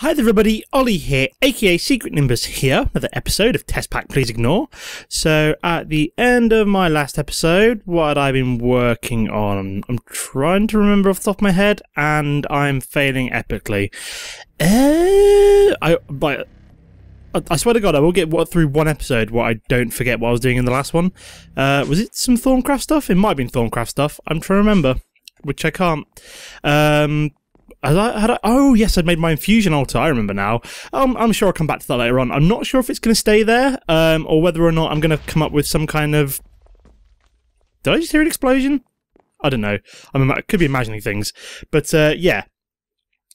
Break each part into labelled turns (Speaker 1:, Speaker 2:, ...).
Speaker 1: Hi there everybody, Ollie here, aka Secret Nimbus here, another episode of Test Pack Please Ignore. So at the end of my last episode, what had I been working on? I'm trying to remember off the top of my head, and I'm failing epically. I swear to God, I will get through one episode where I don't forget what I was doing in the last one. Was it some Thorncraft stuff? It might have been Thorncraft stuff, I'm trying to remember, which I can't. Oh yes, I'd made my infusion altar, I remember now. I'm sure I'll come back to that later on. I'm not sure if it's going to stay there, or whether or not I'm going to come up with some kind of... Did I just hear an explosion? I don't know. I could be imagining things. But yeah,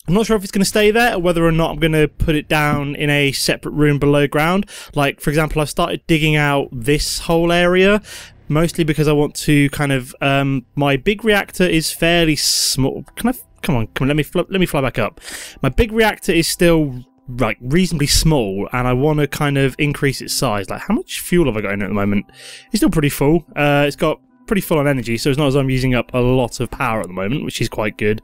Speaker 1: I'm not sure if it's going to stay there, or whether or not I'm going to put it down in a separate room below ground. Like, for example, I've started digging out this whole area, mostly because I want to kind of... my big reactor is fairly small. Come on, let me fly back up. My big reactor is still like reasonably small, and I want to kind of increase its size. Like, how much fuel have I got in it at the moment? It's still pretty full. It's got pretty full on energy, so it's not as I'm using up a lot of power at the moment, which is quite good.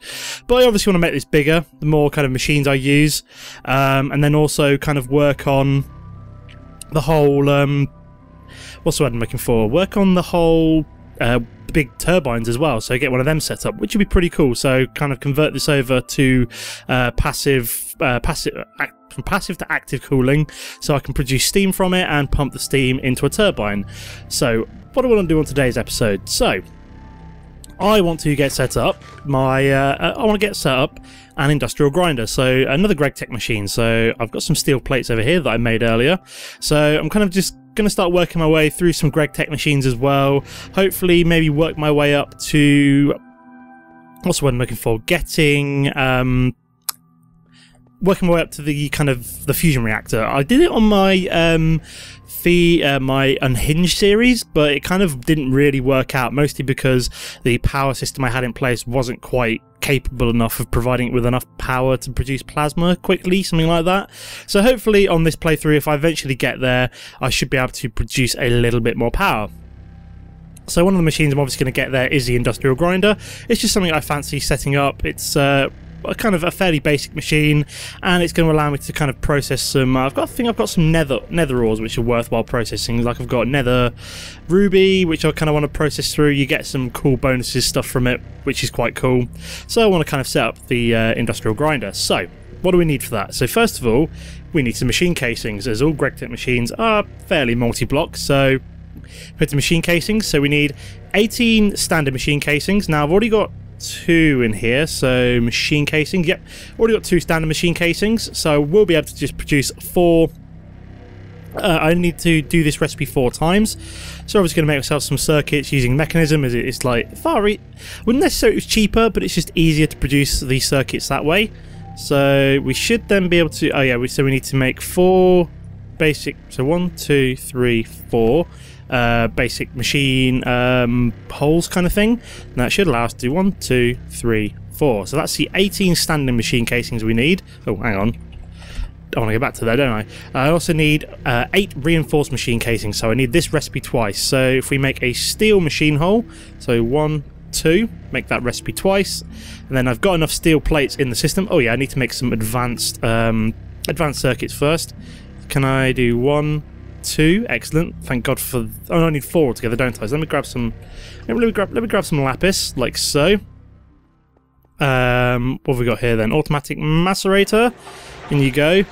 Speaker 1: But I obviously want to make this bigger, the more kind of machines I use, and then also kind of work on the whole... what's the word I'm looking for? Work on the whole... big turbines as well, so get one of them set up, which would be pretty cool. So kind of convert this over to from passive to active cooling, so I can produce steam from it and pump the steam into a turbine. So what I want to do on today's episode, so I want to get set up an industrial grinder, so another GregTech machine. So I've got some steel plates over here that I made earlier, so I'm kind of just going to start working my way through some GregTech machines as well. Hopefully maybe work my way up to... what's the word I'm looking for? Working my way up to the kind of the fusion reactor. I did it on my my unhinged series, but it kind of didn't really work out, mostly because the power system I had in place wasn't quite capable enough of providing it with enough power to produce plasma quickly, something like that. So hopefully on this playthrough, if I eventually get there, I should be able to produce a little bit more power. So one of the machines I'm obviously going to get there is the industrial grinder. It's just something I fancy setting up. It's kind of a fairly basic machine, and it's going to allow me to kind of process some... I think I've got some nether ores which are worthwhile processing. Like, I've got nether ruby, which I kind of want to process through. You get some cool bonuses stuff from it, which is quite cool. So I want to kind of set up the industrial grinder. So what do we need for that? So first of all, we need some machine casings, as all GregTech machines are fairly multi-block. So put the machine casings. So we need 18 standard machine casings. Now I've already got 2 in here, so machine casings. Yep, already got 2 standard machine casings, so we'll be able to just produce 4. I need to do this recipe 4 times, so I'm just going to make myself some circuits using mechanism, as it's like wouldn't necessarily it's cheaper, but it's just easier to produce these circuits that way. So we should then be able to... oh yeah, so we need to make 4 basic... so 1, 2, 3, 4 basic machine holes kind of thing, and that should allow us to do 1, 2, 3, 4. So that's the 18 standard machine casings we need. Oh, hang on, I want to go back to that, don't I? I also need 8 reinforced machine casings, so I need this recipe twice. So if we make a steel machine hole, so 1, 2, make that recipe twice, and then I've got enough steel plates in the system. Oh yeah, I need to make some advanced circuits first. Can I do 1, 2? Excellent. Thank God for... oh, I need 4 altogether, don't I? So let me grab some... let me grab some lapis, like so. What have we got here then? Automatic macerator. In you go.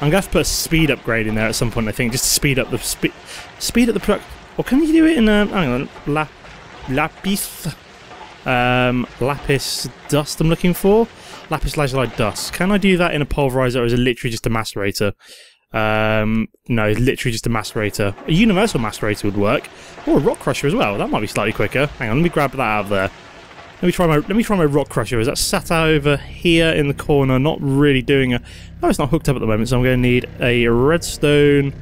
Speaker 1: I'm gonna have to put a speed upgrade in there at some point, I think, just to speed up the speed up the product. Or can you do it in hang on, lapis dust I'm looking for? Lapis lazuli dust. Can I do that in a pulverizer, or is it literally just a macerator? No, literally just a macerator. A universal macerator would work, or a rock crusher as well. That might be slightly quicker. Hang on, let me grab that out of there. Let me try my rock crusher. Is that sat over here in the corner, not really doing a... oh, it's not hooked up at the moment, so I'm going to need a redstone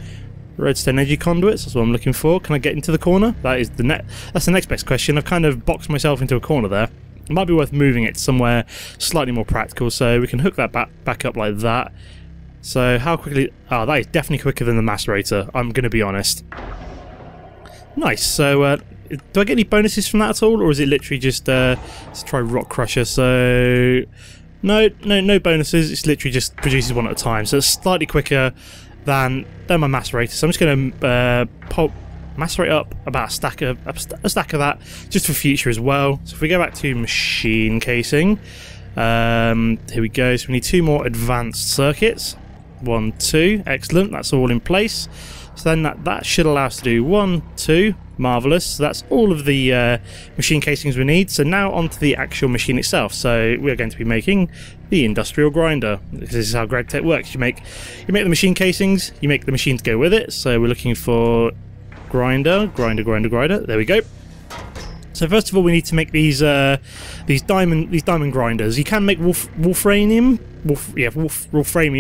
Speaker 1: energy conduit. That's what I'm looking for. Can I get into the corner? That's the next best question. I've kind of boxed myself into a corner there. It might be worth moving it somewhere slightly more practical, so we can hook that back up like that. So how quickly... oh, that is definitely quicker than the macerator, I'm going to be honest. Nice. So do I get any bonuses from that at all, or is it literally just let's try rock crusher? So No bonuses. It's literally just produces one at a time, so it's slightly quicker than my macerator. So I'm just going to macerate up about a stack of that, just for future as well. So if we go back to machine casing, here we go. So we need 2 more advanced circuits. 1, 2, excellent. That's all in place. So then that should allow us to do 1, 2. Marvellous. So that's all of the machine casings we need. So now onto the actual machine itself. So we're going to be making the industrial grinder. This is how GregTech works. You make the machine casings, you make the machine to go with it. So we're looking for grinder. There we go. So first of all, we need to make these diamond grinders. You can make wolframium,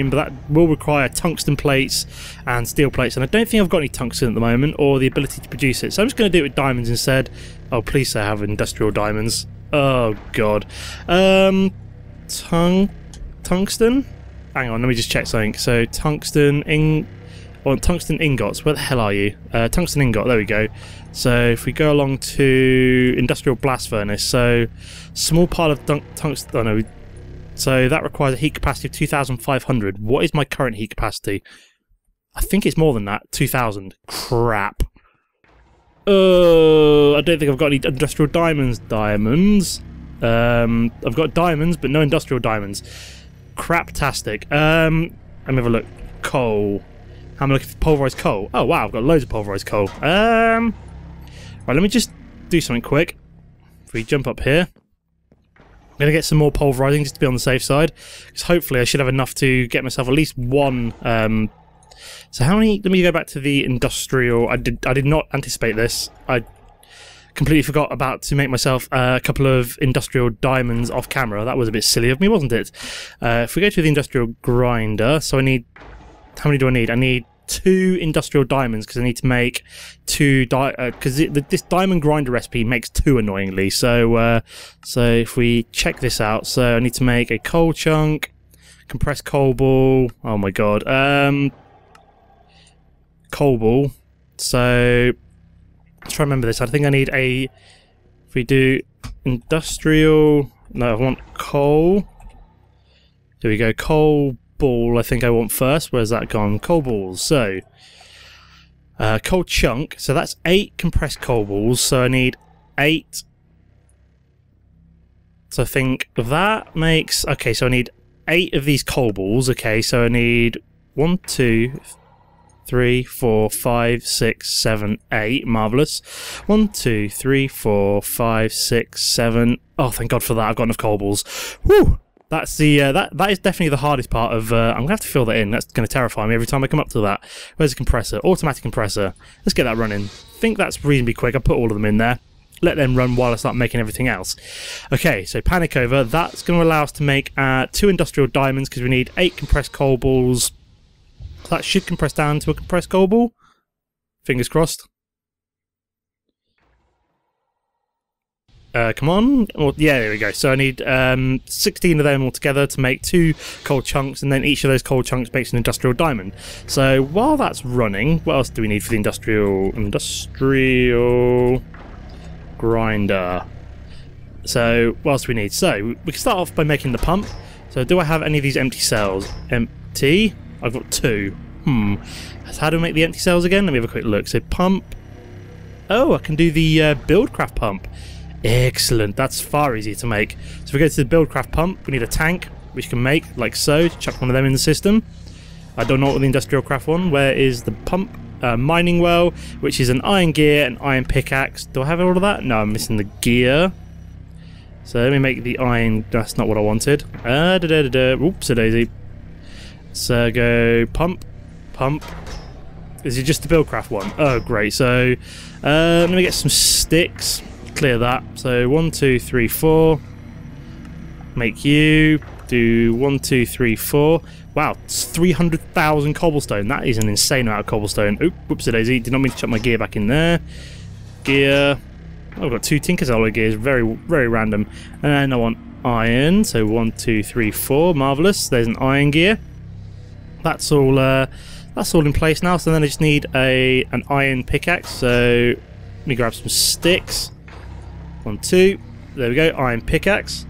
Speaker 1: but that will require tungsten plates and steel plates, and I don't think I've got any tungsten at the moment or the ability to produce it. So I'm just going to do it with diamonds instead. Oh, please say I have industrial diamonds. Oh god. Tungsten. Hang on, let me just check something. So tungsten ingots. Where the hell are you? Tungsten ingot. There we go. So if we go along to industrial blast furnace, so small pile of tungsten. Oh no. So that requires a heat capacity of 2,500. What is my current heat capacity? I think it's more than that. 2,000. Crap. I don't think I've got any industrial diamonds. I've got diamonds, but no industrial diamonds. Craptastic. Let me have a look. Coal. How am I looking for pulverized coal? Oh wow, I've got loads of pulverized coal. Right, let me just do something quick. If we jump up here, I'm going to get some more pulverizing just to be on the safe side, because hopefully I should have enough to get myself at least one. So how many? Let me go back to the industrial. I did not anticipate this. I completely forgot about to make myself a couple of industrial diamonds off camera. That was a bit silly of me, wasn't it? If we go to the industrial grinder, so I need. How many do I need? I need 2 industrial diamonds because I need to make 2 because this diamond grinder recipe makes 2 annoyingly. So so if we check this out, so I need to make a coal chunk, compressed coal ball. Oh my god, coal ball. So let's try and remember this. I think I need a. If we do industrial, no, I want coal. There we go, coal ball. I think I want first. Where's that gone? Coal balls. So coal chunk. So that's 8 compressed coal balls. So I need 8. So I think that makes. Okay, so I need 8 of these coal balls. Okay, so I need 1, 2, 3, 4, 5, 6, 7, 8. Marvellous. 1, 2, 3, 4, 5, 6, 7. Oh, thank God for that. I've got enough coal balls. Whew! That's the that is definitely the hardest part of. I'm gonna have to fill that in. That's gonna terrify me every time I come up to that. Where's the compressor? Automatic compressor. Let's get that running. I think that's reasonably quick. I put all of them in there. Let them run while I start making everything else. Okay, so panic over. That's going to allow us to make 2 industrial diamonds because we need 8 compressed coal balls. That should compress down to a compressed coal ball. Fingers crossed. Come on. Well, yeah, there we go. So I need 16 of them altogether to make 2 coal chunks, and then each of those coal chunks makes an industrial diamond. So while that's running, what else do we need for the industrial grinder? So what else do we need? So we can start off by making the pump. So do I have any of these empty cells? Empty? I've got 2. So how do I make the empty cells again? Let me have a quick look. So pump. Oh, I can do the buildcraft pump. Excellent, that's far easier to make. So if we go to the buildcraft pump, we need a tank, which can make, like so, to chuck one of them in the system. I don't know what the industrial craft one. Where is the pump? Mining well, which is an iron gear, an iron pickaxe. Do I have all of that? No, I'm missing the gear. So let me make the iron. That's not what I wanted. Oops, a daisy. So go pump. Is it just the buildcraft one? Oh, great. So let me get some sticks. Clear that. So 1, 2, 3, 4. Make you do 1, 2, 3, 4. Wow, it's 300,000 cobblestone. That is an insane amount of cobblestone. Oop, whoops a daisy. Did not mean to chuck my gear back in there. Gear. Oh, I've got 2 Tinker's alloy gears. Very, very random. And I want iron. So 1, 2, 3, 4. Marvelous. There's an iron gear. That's all. That's all in place now. So then I just need an iron pickaxe. So let me grab some sticks. 1, 2. There we go. Iron pickaxe.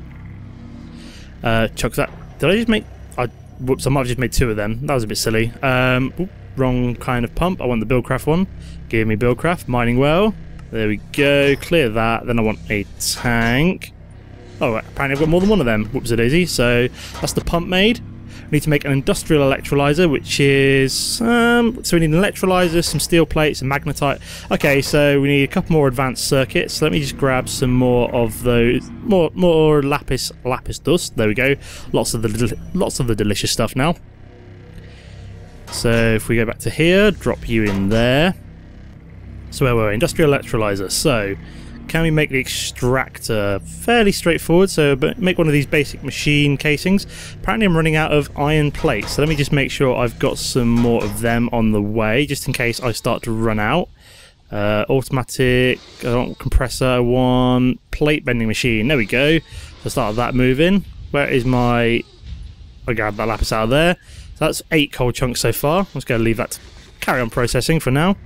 Speaker 1: Chuck that. Did I just make... whoops, I might have just made 2 of them. That was a bit silly. Oop, wrong kind of pump. I want the Buildcraft one. Give me Buildcraft. Mining well. There we go. Clear that. Then I want a tank. Oh, apparently I've got more than one of them. Whoops-a-daisy. So that's the pump made. We need to make an industrial electrolyzer, which is... so we need an electrolyzer, some steel plates, and magnetite. Okay, so we need a couple more advanced circuits. Let me just grab some more of those... More lapis dust. There we go. Lots of the delicious stuff now. So if we go back to here, drop you in there. So where were we? Industrial electrolyzer. So... can we make the extractor? Fairly straightforward, so make one of these basic machine casings. Apparently I'm running out of iron plates, so let me just make sure I've got some more of them on the way, just in case I start to run out. Automatic, I want compressor, I want plate bending machine. There we go. So start that moving. Where is my... I grabbed that lapis out of there. So that's 8 coal chunks so far. I'm just going to leave that to carry on processing for now.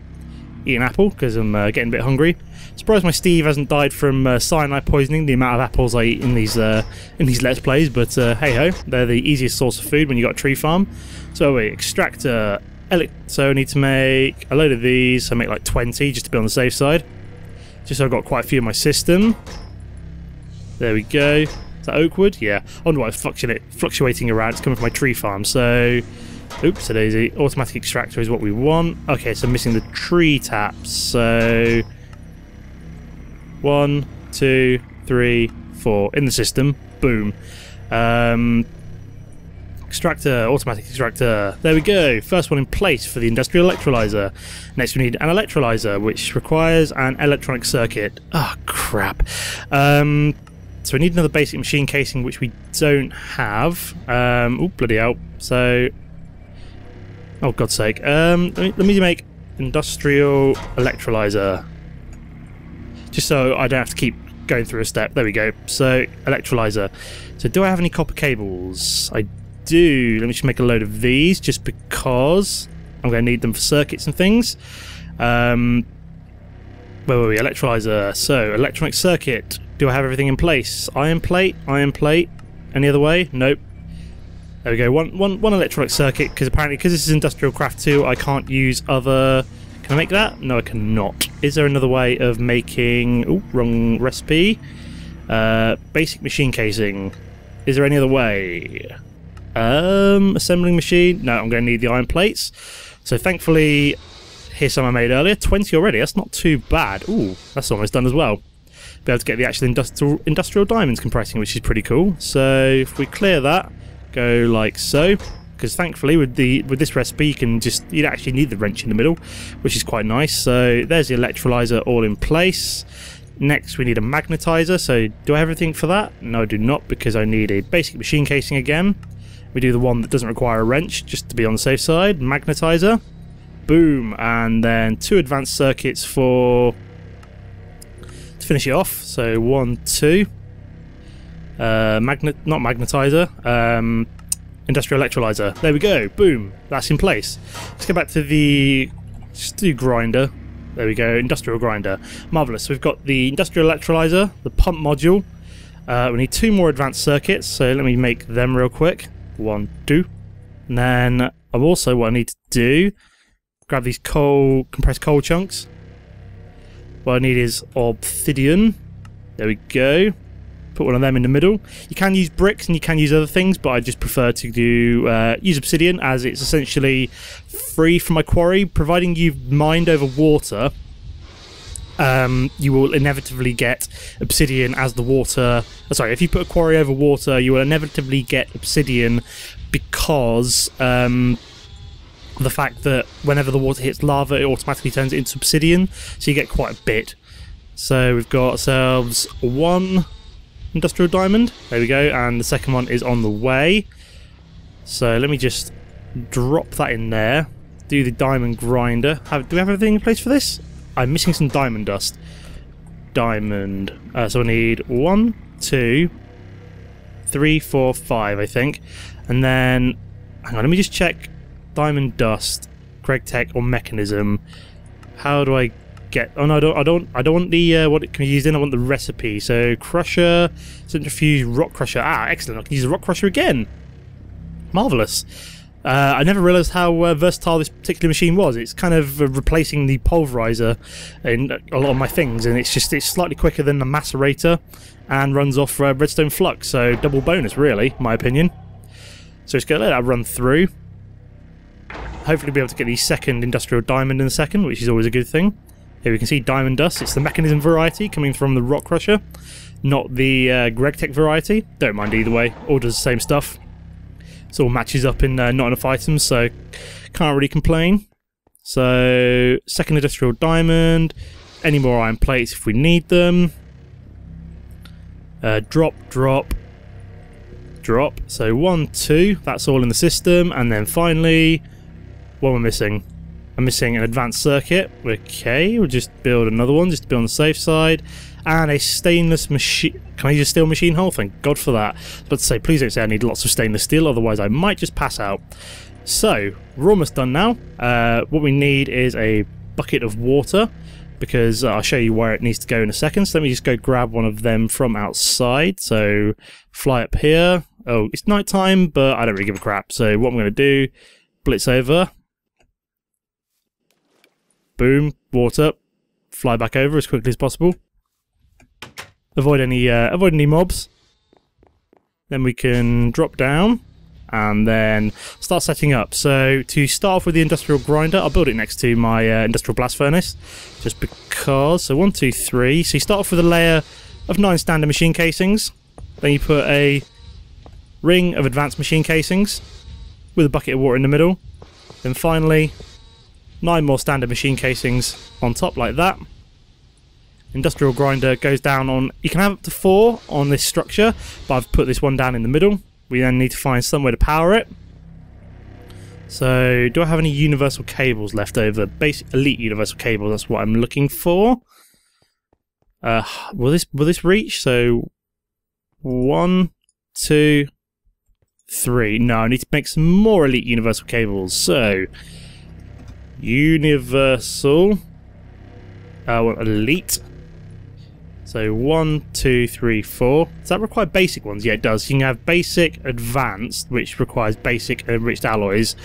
Speaker 1: Eat an apple, because I'm getting a bit hungry. Surprised my Steve hasn't died from cyanide poisoning, the amount of apples I eat in these Let's Plays, but hey-ho, they're the easiest source of food when you've got a tree farm. So we extractor, so I need to make a load of these, so I make like 20, just to be on the safe side. Just so I've got quite a few in my system. There we go. Is that oak wood? Yeah. I wonder why it's fluctuating around, it's coming from my tree farm, so... oops, a daisy. Automatic extractor is what we want. Okay, so I'm missing the tree taps, so... 1, 2, 3, 4 in the system. Boom. Extractor, automatic extractor. There we go. First one in place for the industrial electrolyzer. Next we need an electrolyzer, which requires an electronic circuit. Oh, crap. So we need another basic machine casing, which we don't have. Oh, bloody hell. So... oh, God's sake. Let me make industrial electrolyzer. Just so I don't have to keep going through a step. There we go. So, electrolyzer. So, do I have any copper cables? I do. Let me just make a load of these, just because I'm going to need them for circuits and things. Where were we? Electrolyzer. So, electronic circuit. Do I have everything in place? Iron plate. Any other way? Nope. There we go. One electronic circuit, because apparently, because this is Industrial Craft 2, I can't use other... can I make that? No, I cannot. Is there another way of making... oh, wrong recipe. Basic machine casing. Is there any other way? Assembling machine. No, I'm going to need the iron plates. So thankfully, here's some I made earlier. 20 already. That's not too bad. Ooh, that's almost done as well. Be able to get the actual industrial diamonds compressing, which is pretty cool. So if we clear that, go like so. Because thankfully with this recipe you'd actually need the wrench in the middle, which is quite nice. So there's the electrolyzer all in place. Next we need a magnetizer. So do I have everything for that? No, I do not, because I need a basic machine casing again. We do the one that doesn't require a wrench, just to be on the safe side. Magnetizer. Boom. And then 2 advanced circuits to finish it off. So 1, 2. Not magnetizer. Industrial electrolyzer. There we go. Boom. That's in place. Let's go back to just do grinder. There we go. Industrial grinder. Marvellous. So we've got the industrial electrolyzer, the pump module. We need 2 more advanced circuits, so let me make them real quick. 1, 2. And then what I need to do, grab these compressed coal chunks. What I need is obsidian. There we go. Put one of them in the middle. You can use bricks and you can use other things, but I just prefer to use obsidian, as it's essentially free from my quarry. Providing you've mined over water, you will inevitably get obsidian as the water... sorry, if you put a quarry over water, you will inevitably get obsidian, because the fact that whenever the water hits lava, it automatically turns it into obsidian, so you get quite a bit. So we've got ourselves 1... industrial diamond. There we go, and the second one is on the way. So let me just drop that in there. Do the diamond grinder. Do we have everything in place for this? I'm missing some diamond dust. Diamond. So I need 1, 2, 3, 4, 5, I think. And then, hang on, let me just check. Diamond dust, GregTech or mechanism. How do I get... Oh no, I don't want the what it can be used in. I want the recipe. So crusher, centrifuge, rock crusher. Ah, excellent. I can use the rock crusher again. Marvelous. I never realised how versatile this particular machine was. It's kind of replacing the pulverizer in a lot of my things, and it's slightly quicker than the macerator and runs off redstone flux, so double bonus really, in my opinion. So just going to let that run through. Hopefully be able to get the second industrial diamond in a second, which is always a good thing. Here we can see diamond dust. It's the mechanism variety coming from the rock crusher, not the GregTech variety. Don't mind either way, all does the same stuff. It all matches up in not enough items, so can't really complain. So, second industrial diamond, any more iron plates if we need them. Drop, drop, drop. So 1, 2, that's all in the system. And then finally, what am I missing? I'm missing an advanced circuit. Okay, we'll just build another one just to be on the safe side. And a stainless machine. Can I use a steel machine hole? Thank God for that. But to say, please don't say I need lots of stainless steel, otherwise I might just pass out. So, we're almost done now. What we need is a bucket of water, because I'll show you where it needs to go in a second. So let me just go grab one of them from outside. So, fly up here. Oh, it's night time, but I don't really give a crap. So what I'm going to do, blitz over. Boom, water. Fly back over as quickly as possible. Avoid any mobs. Then we can drop down and then start setting up. So to start off with the industrial grinder, I'll build it next to my industrial blast furnace, just because. So 1, 2, 3. So you start off with a layer of 9 standard machine casings. Then you put a ring of advanced machine casings with a bucket of water in the middle. Then finally 9 more standard machine casings on top like that. Industrial grinder goes down on, you can have up to 4 on this structure, but I've put this one down in the middle. We then need to find somewhere to power it. So, do I have any universal cables left over? Basic elite universal cable, that's what I'm looking for. Will this reach? So 1, 2, 3. No, I need to make some more elite universal cables. So universal, I want elite. So 1, 2, 3, 4. Does that require basic ones? Yeah, it does. You can have basic, advanced, which requires basic enriched alloys,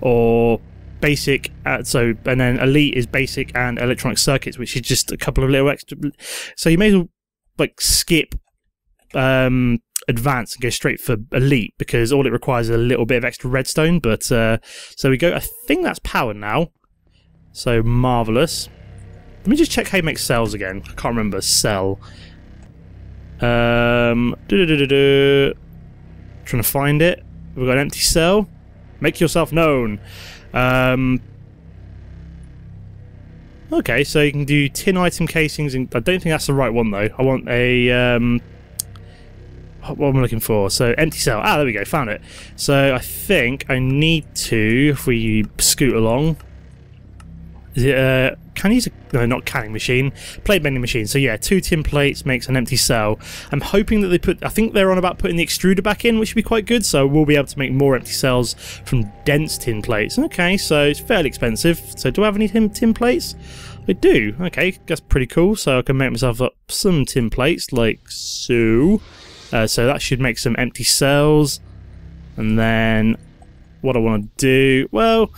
Speaker 1: or basic. And then elite is basic and electronic circuits, which is just a couple of little extra. So you may as well like skip advanced and go straight for elite, because all it requires is a little bit of extra redstone. But so we go. I think that's powered now. So marvelous. Let me just check how you make cells again. I can't remember. Cell. Trying to find it. We've got an empty cell. Make yourself known. Okay, so you can do tin item casings. I don't think that's the right one though. I want a what am I looking for? So empty cell. Ah, there we go. Found it. So I think I need to, if we scoot along. Is it can I use a, no, not canning machine, plate bending machine. So yeah, 2 tin plates makes an empty cell. I'm hoping that they put, I think they're on about putting the extruder back in, which should be quite good, so we'll be able to make more empty cells from dense tin plates. Okay, so it's fairly expensive. So do I have any tin plates? I do. Okay, that's pretty cool. So I can make myself up some tin plates like so. So that should make some empty cells. And then what I want to do, well,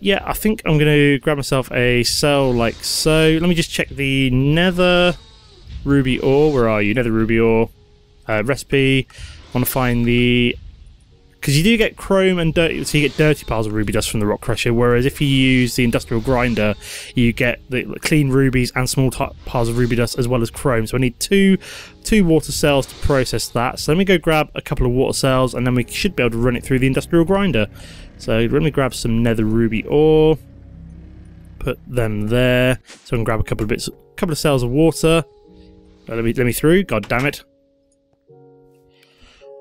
Speaker 1: yeah, I think I'm going to grab myself a cell like so. Let me just check the nether ruby ore. Where are you? Nether ruby ore. Recipe. I want to find the... Because you do get chrome and dirty, so you get dirty piles of ruby dust from the rock crusher, whereas if you use the industrial grinder, you get the clean rubies and small piles of ruby dust as well as chrome. So I need two water cells to process that. So let me go grab a couple of water cells, and then we should be able to run it through the industrial grinder. So let me grab some nether ruby ore, put them there. So I can grab a couple of cells of water. Let me through. God damn it.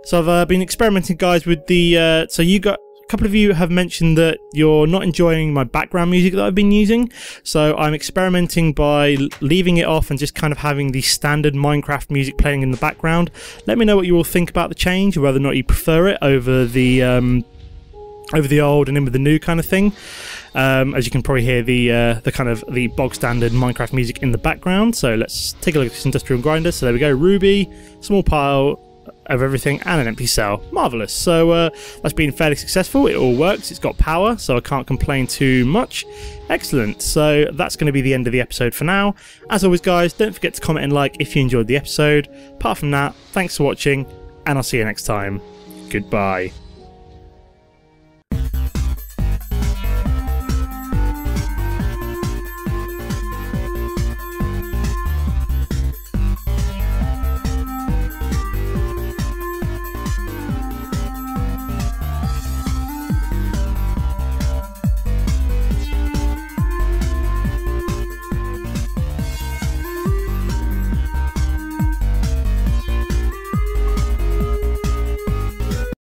Speaker 1: So I've been experimenting, guys, with the. So a couple of you have mentioned that you're not enjoying my background music that I've been using. So I'm experimenting by leaving it off and just kind of having the standard Minecraft music playing in the background. Let me know what you all think about the change, or whether or not you prefer it over the old and in with the new kind of thing. As you can probably hear the kind of the bog standard Minecraft music in the background. So let's take a look at this industrial grinder. So there we go, ruby, small pile of everything, and an empty cell. Marvelous. So that's been fairly successful. It all works. It's got power, so I can't complain too much. Excellent. So that's going to be the end of the episode for now. As always, guys, don't forget to comment and like if you enjoyed the episode. Apart from that, thanks for watching, and I'll see you next time. Goodbye.